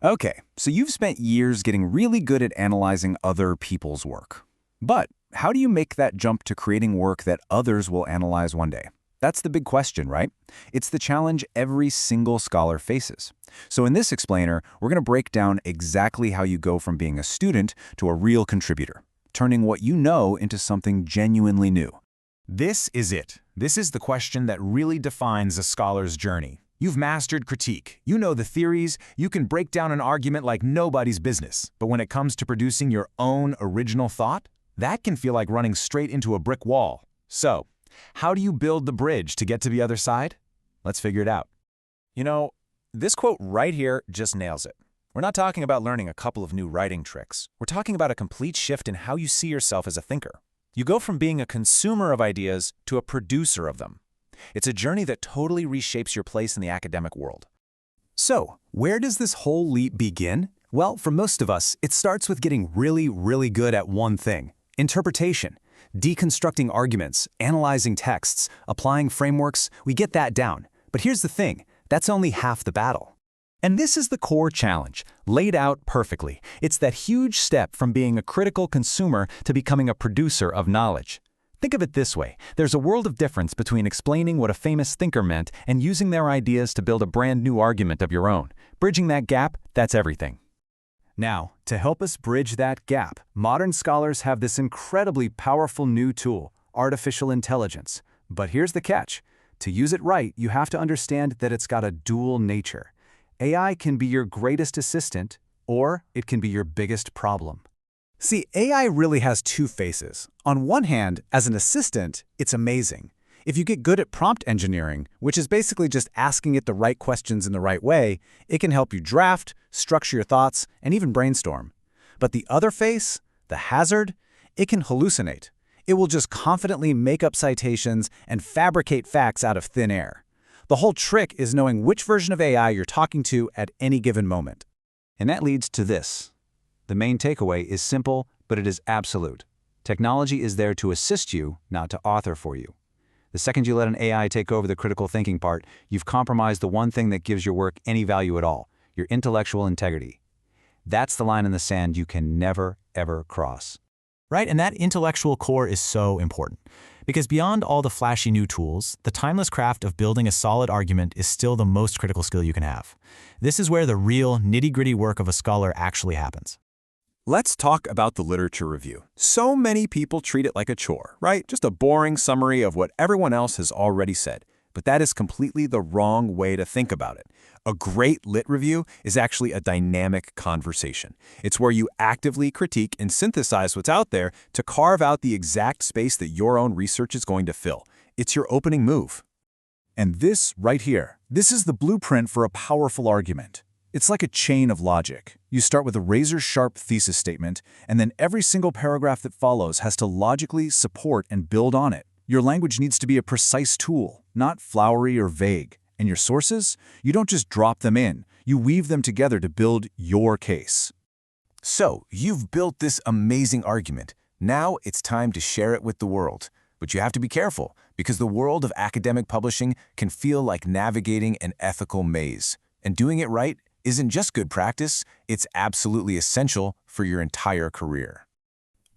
Okay, so you've spent years getting really good at analyzing other people's work. But how do you make that jump to creating work that others will analyze one day? That's the big question, right? It's the challenge every single scholar faces. So in this explainer, we're going to break down exactly how you go from being a student to a real contributor, turning what you know into something genuinely new. This is it. This is the question that really defines a scholar's journey. You've mastered critique. You know the theories. You can break down an argument like nobody's business. But when it comes to producing your own original thought, that can feel like running straight into a brick wall. So, how do you build the bridge to get to the other side? Let's figure it out. You know, this quote right here just nails it. We're not talking about learning a couple of new writing tricks. We're talking about a complete shift in how you see yourself as a thinker. You go from being a consumer of ideas to a producer of them. It's a journey that totally reshapes your place in the academic world. So, where does this whole leap begin? Well, for most of us, it starts with getting really good at one thing: interpretation. Deconstructing arguments, analyzing texts, applying frameworks, we get that down. But here's the thing, that's only half the battle. And this is the core challenge, laid out perfectly. It's that huge step from being a critical consumer to becoming a producer of knowledge. Think of it this way, there's a world of difference between explaining what a famous thinker meant and using their ideas to build a brand new argument of your own. Bridging that gap, that's everything. Now, to help us bridge that gap, modern scholars have this incredibly powerful new tool, artificial intelligence. But here's the catch. To use it right, you have to understand that it's got a dual nature. AI can be your greatest assistant, or it can be your biggest problem. See, AI really has two faces. On one hand, as an assistant, it's amazing. If you get good at prompt engineering, which is basically just asking it the right questions in the right way, it can help you draft, structure your thoughts, and even brainstorm. But the other face, the hazard, it can hallucinate. It will just confidently make up citations and fabricate facts out of thin air. The whole trick is knowing which version of AI you're talking to at any given moment. And that leads to this. The main takeaway is simple, but it is absolute. Technology is there to assist you, not to author for you. The second you let an AI take over the critical thinking part, you've compromised the one thing that gives your work any value at all, your intellectual integrity. That's the line in the sand you can never, ever cross. Right, and that intellectual core is so important. Because beyond all the flashy new tools, the timeless craft of building a solid argument is still the most critical skill you can have. This is where the real, nitty-gritty work of a scholar actually happens. Let's talk about the literature review. So many people treat it like a chore, right? Just a boring summary of what everyone else has already said. But that is completely the wrong way to think about it. A great lit review is actually a dynamic conversation. It's where you actively critique and synthesize what's out there to carve out the exact space that your own research is going to fill. It's your opening move. And this right here, this is the blueprint for a powerful argument. It's like a chain of logic. You start with a razor-sharp thesis statement, and then every single paragraph that follows has to logically support and build on it. Your language needs to be a precise tool, not flowery or vague. And your sources? You don't just drop them in. You weave them together to build your case. So, you've built this amazing argument. Now it's time to share it with the world. But you have to be careful, because the world of academic publishing can feel like navigating an ethical maze. And doing it right isn't just good practice, it's absolutely essential for your entire career.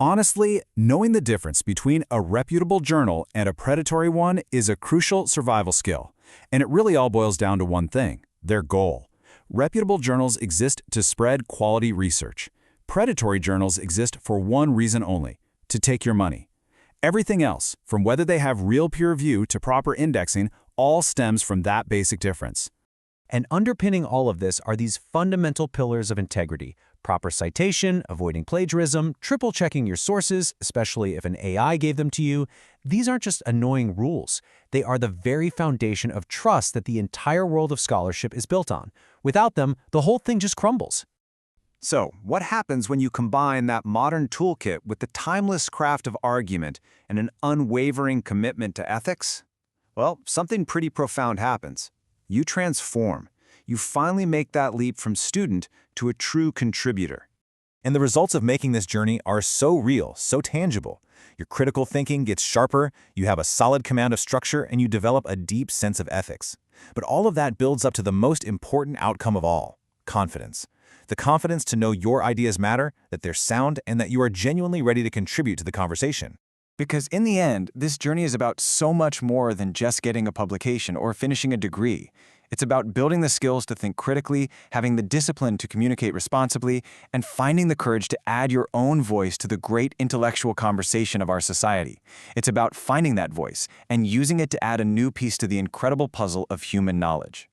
Honestly, knowing the difference between a reputable journal and a predatory one is a crucial survival skill. And it really all boils down to one thing: their goal. Reputable journals exist to spread quality research. Predatory journals exist for one reason only: to take your money. Everything else, from whether they have real peer review to proper indexing, all stems from that basic difference. And underpinning all of this are these fundamental pillars of integrity: proper citation, avoiding plagiarism, triple-checking your sources, especially if an AI gave them to you. These aren't just annoying rules. They are the very foundation of trust that the entire world of scholarship is built on. Without them, the whole thing just crumbles. So, what happens when you combine that modern toolkit with the timeless craft of argument and an unwavering commitment to ethics? Well, something pretty profound happens. You transform. You finally make that leap from student to a true contributor. And the results of making this journey are so real, so tangible. Your critical thinking gets sharper, you have a solid command of structure, and you develop a deep sense of ethics. But all of that builds up to the most important outcome of all: confidence. The confidence to know your ideas matter, that they're sound, and that you are genuinely ready to contribute to the conversation. Because in the end, this journey is about so much more than just getting a publication or finishing a degree. It's about building the skills to think critically, having the discipline to communicate responsibly, and finding the courage to add your own voice to the great intellectual conversation of our society. It's about finding that voice and using it to add a new piece to the incredible puzzle of human knowledge.